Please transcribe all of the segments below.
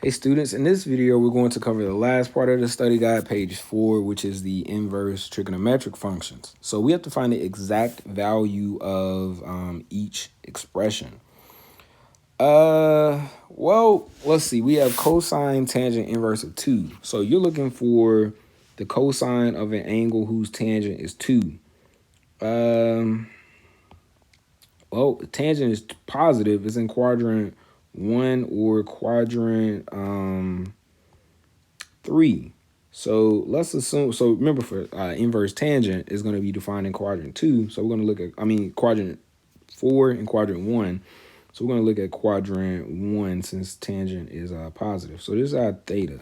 Hey students, in this video we're going to cover the last part of the study guide, page 4, which is the inverse trigonometric functions. So we have to find the exact value of each expression. Well, let's see. We have cosine tangent inverse of 2. So you're looking for the cosine of an angle whose tangent is 2. Well, the tangent is positive. It's in quadrant 1 or quadrant 3. So let's assume, so remember for inverse tangent is going to be defined in quadrant 2. So we're going to look at, quadrant 4 and quadrant 1. So we're going to look at quadrant 1 since tangent is positive. So this is our theta.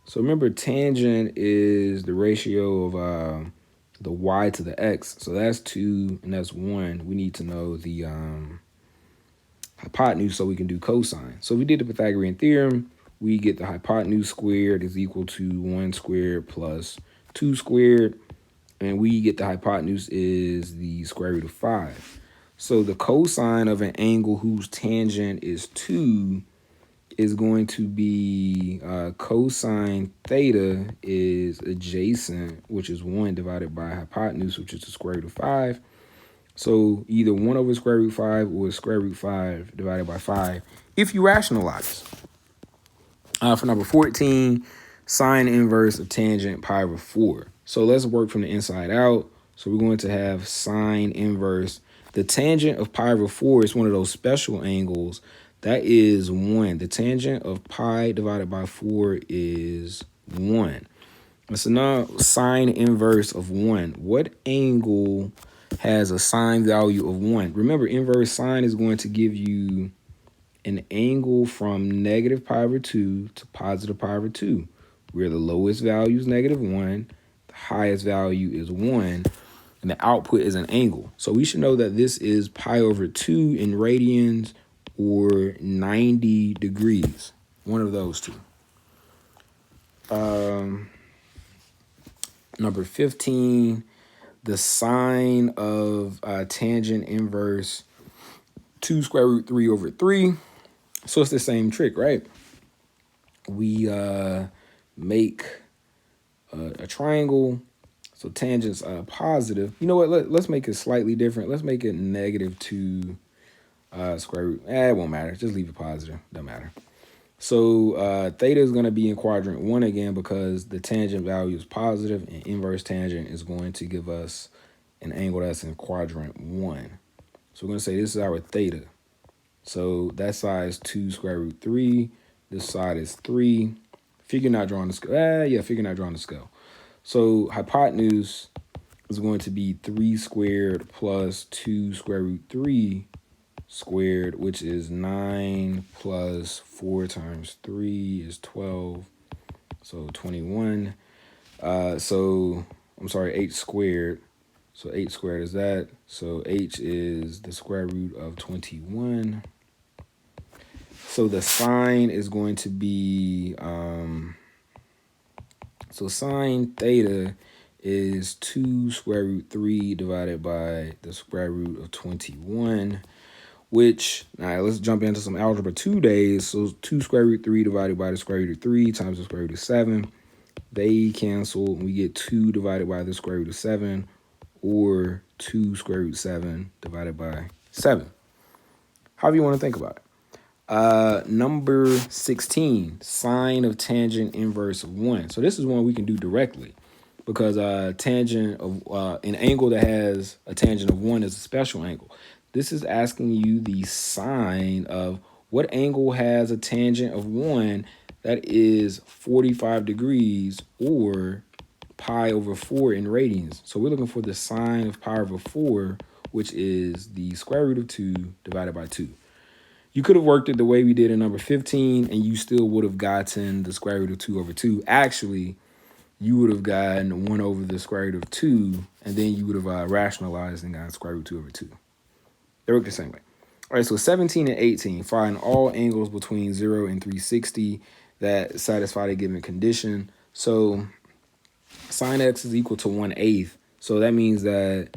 So remember, tangent is the ratio of the y to the x. So that's 2 and that's 1. We need to know the hypotenuse so we can do cosine. So if we did the Pythagorean theorem, we get the hypotenuse squared is equal to 1 squared plus 2 squared. And we get the hypotenuse is the square root of 5. So the cosine of an angle whose tangent is 2 is going to be cosine theta is adjacent, which is 1 divided by hypotenuse, which is the square root of 5. So either 1 over square root 5 or square root 5 divided by 5 if you rationalize. For number 14, sine inverse of tangent pi over 4. So let's work from the inside out. So we're going to have sine inverse. The tangent of pi over 4 is one of those special angles. That is 1. The tangent of pi divided by 4 is 1. So now sine inverse of 1. What angle has a sine value of 1? Remember, inverse sine is going to give you an angle from negative pi over 2 to positive pi over 2, where the lowest value is negative 1, the highest value is 1, and the output is an angle. So we should know that this is pi over 2 in radians or 90 degrees, one of those two. Number 15, the sine of tangent inverse 2 square root 3 over 3. So it's the same trick, right? We make a triangle. So tangent's positive. You know what? Let's make it slightly different. Let's make it negative 2 square root. It won't matter. Just leave it positive. Doesn't matter. So theta is going to be in quadrant 1 again because the tangent value is positive, and inverse tangent is going to give us an angle that's in quadrant 1. So we're going to say this is our theta. So that side is 2 square root 3. This side is 3. Figure not drawing the scale. Figure not drawing the scale. So hypotenuse is going to be 3 squared plus 2 square root 3 squared, which is 9 plus 4 times 3 is 12. So 21. So I'm sorry, 8 squared. So 8 squared is that. So h is the square root of 21. So the sine is going to be, so sine theta is 2 square root 3 divided by the square root of 21, which, all right, let's jump into some algebra 2 days. So 2 square root 3 divided by the square root of 3 times the square root of 7. They cancel, and we get 2 divided by the square root of 7, or 2 square root 7 divided by 7. However you want to think about it. Number 16, sine of tangent inverse of 1. So this is one we can do directly because tangent of an angle that has a tangent of 1 is a special angle. This is asking you the sine of what angle has a tangent of 1 that is 45 degrees or pi over 4 in radians. So we're looking for the sine of pi over 4, which is the square root of 2 divided by 2. You could have worked it the way we did in number 15, and you still would have gotten the square root of 2 over 2. Actually, you would have gotten 1 over the square root of 2, and then you would have rationalized and gotten square root 2 over 2. They work the same way. All right, so 17 and 18, find all angles between 0 and 360 that satisfy the given condition. So sine x is equal to 1/8. So that means that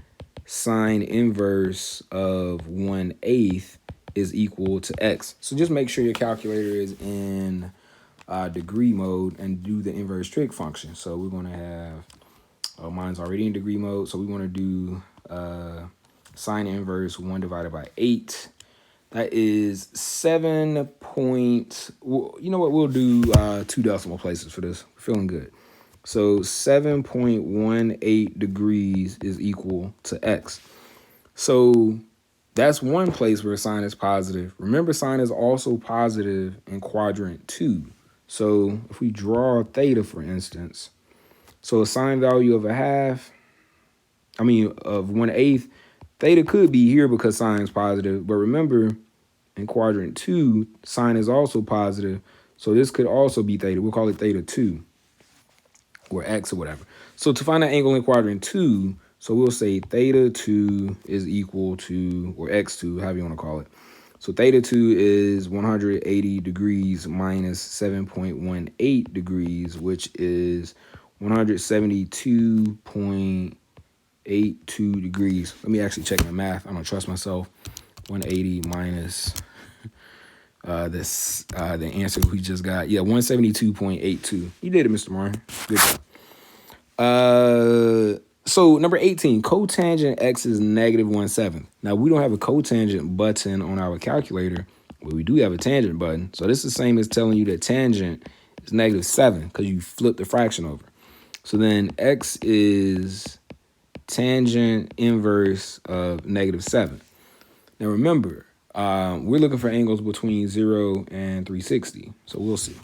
sine inverse of 1/8 is equal to x. So just make sure your calculator is in degree mode and do the inverse trig function. So we're going to have, mine's already in degree mode. So we want to do sine inverse 1 divided by 8. That is 7 point, you know what, we'll do 2 decimal places for this. We're feeling good. So 7.18 degrees is equal to x. So that's one place where sine is positive. Remember, sine is also positive in quadrant 2. So if we draw theta, for instance, so a sine value of of 1/8, theta could be here because sine is positive. But remember, in quadrant 2, sine is also positive. So this could also be theta. We'll call it theta 2 or x or whatever. So to find that angle in quadrant 2, so we'll say theta 2 is equal to, or x2, however you want to call it. So theta 2 is 180 degrees minus 7.18 degrees, which is 172.82 degrees. Let me actually check my math. I don't trust myself. 180 minus the answer we just got. Yeah, 172.82. You did it, Mr. Martin. Good job. So number 18, cotangent x is -1/7. Now we don't have a cotangent button on our calculator, but we do have a tangent button. So this is the same as telling you that tangent is -7 because you flip the fraction over. So then x is tangent inverse of -7. Now remember, we're looking for angles between 0 and 360. So we'll see.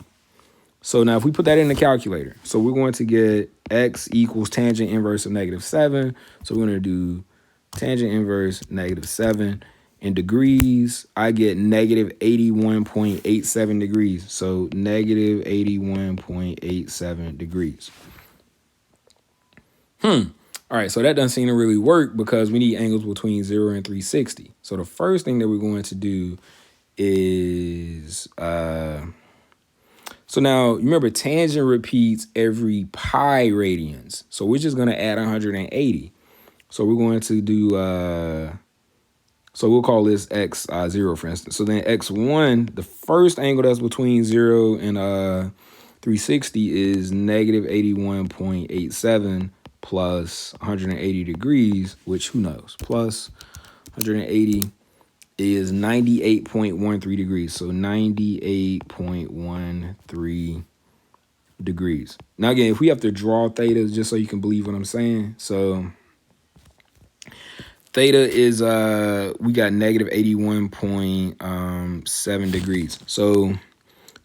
So now if we put that in the calculator, so we're going to get x equals tangent inverse of -7. So we're going to do tangent inverse -7. In degrees, I get -81.87 degrees. So -81.87 degrees. All right, so that doesn't seem to really work because we need angles between 0 and 360. So the first thing that we're going to do is, so now remember tangent repeats every pi radians. So we're just going to add 180. So we're going to do, so we'll call this x 0, for instance. So then x1, the first angle that's between 0 and 360 is -81.87 plus 180 degrees, which who knows, plus 180 is 98.13 degrees. So 98.13 degrees. Now again, if we have to draw theta just so you can believe what I'm saying. So theta is we got -81.7 degrees. So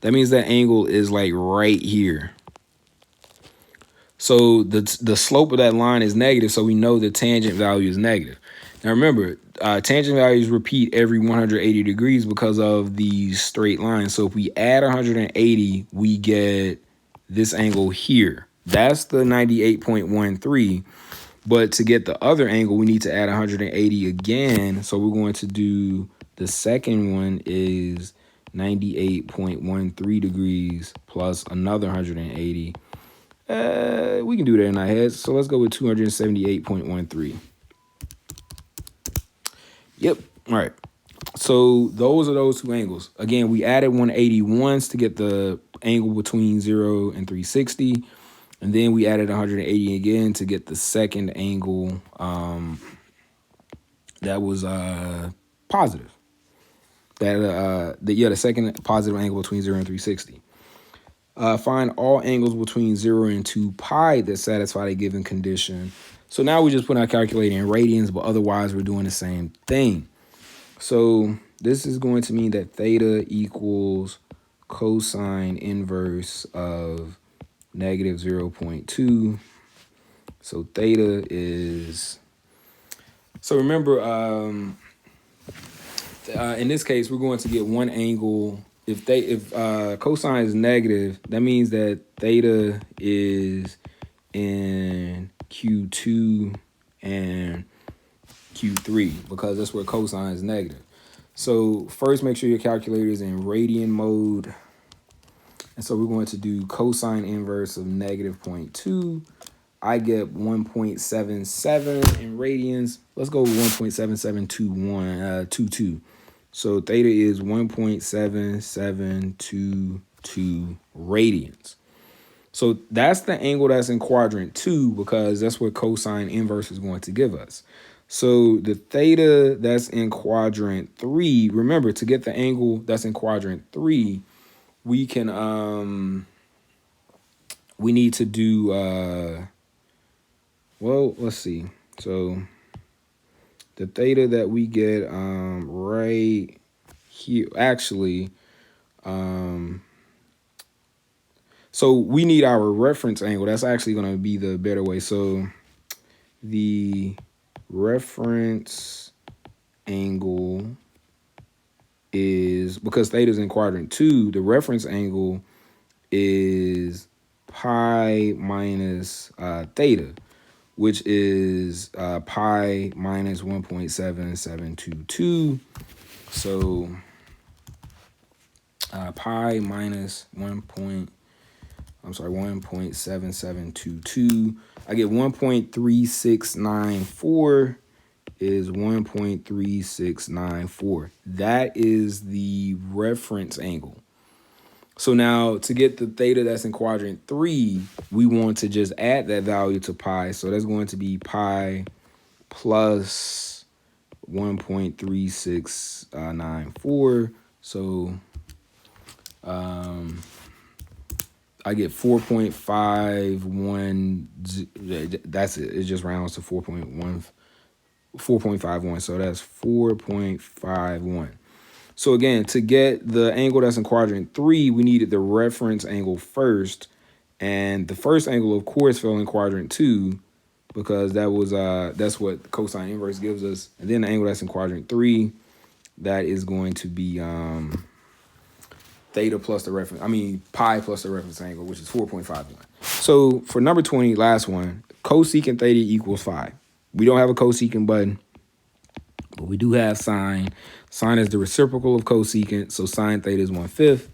that means that angle is like right here. So the slope of that line is negative, so we know the tangent value is negative. Now remember, tangent values repeat every 180 degrees because of these straight lines. So if we add 180, we get this angle here. That's the 98.13. But to get the other angle, we need to add 180 again. So we're going to do, the second one is 98.13 degrees plus another 180. We can do that in our heads. So let's go with 278.13. Yep. All right. So those are those two angles. Again, we added 180 once to get the angle between 0 and 360. And then we added 180 again to get the second angle that was positive. The second positive angle between 0 and 360. Find all angles between 0 and 2 pi that satisfy a given condition. So now we just put our calculator in radians, but otherwise we're doing the same thing. So this is going to mean that theta equals cosine inverse of -0.2. So theta is, so remember, in this case, we're going to get one angle. If cosine is negative, that means that theta is in Q2 and Q3 because that's where cosine is negative. So first, make sure your calculator is in radian mode. And so we're going to do cosine inverse of -0.2. I get 1.77 in radians. Let's go with 1.7722. So theta is 1.7722 2 radians. So that's the angle that's in quadrant 2 because that's what cosine inverse is going to give us. So the theta that's in quadrant 3, remember, to get the angle that's in quadrant 3, we can we need to do well, let's see. So the theta that we get right here, actually, so we need our reference angle. That's actually going to be the better way. So the reference angle is, because theta is in quadrant 2, the reference angle is pi minus theta, which is pi minus 1.7722. So pi minus 1.7722. I get 1.3694 is 1.3694. That is the reference angle. So now to get the theta that's in quadrant 3, we want to just add that value to pi. So that's going to be pi plus 1.3694. So I get 4.51. That's it. It just rounds to 4.51. So that's 4.51. So again, to get the angle that's in quadrant 3, we needed the reference angle first. And the first angle, of course, fell in quadrant 2 because that was that's what cosine inverse gives us. And then the angle that's in quadrant 3, that is going to be theta plus the reference, pi plus the reference angle, which is 4.51. So for number 20, last one, cosecant theta equals 5. We don't have a cosecant button, but we do have sine. Sine is the reciprocal of cosecant, so sine theta is 1/5.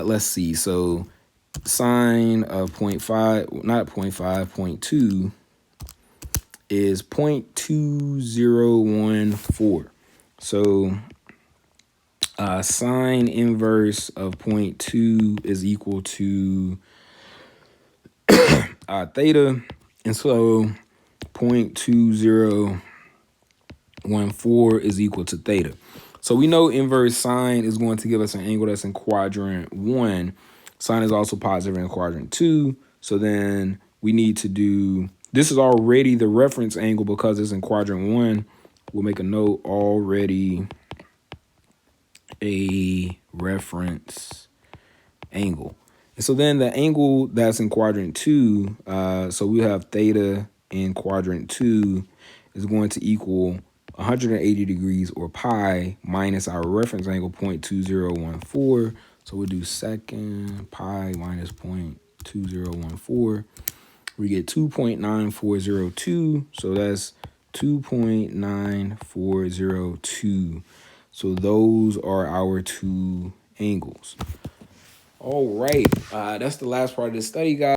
Let's see. So sine of 0.5, not 0.5, 0.2 is 0.2014. So sine inverse of 0.2 is equal to theta, and so 0.2014 is equal to theta. So we know inverse sine is going to give us an angle that's in quadrant 1. Sine is also positive in quadrant 2. So then we need to do, this is already the reference angle because it's in quadrant 1. We'll make a note, already a reference angle. And so then the angle that's in quadrant 2, so we have theta in quadrant 2 is going to equal 180 degrees, or pi, minus our reference angle 0.2014. So we'll do second pi minus 0.2014. We get 2.9402. So that's 2.9402. So those are our 2 angles. All right. That's the last part of the study, guys.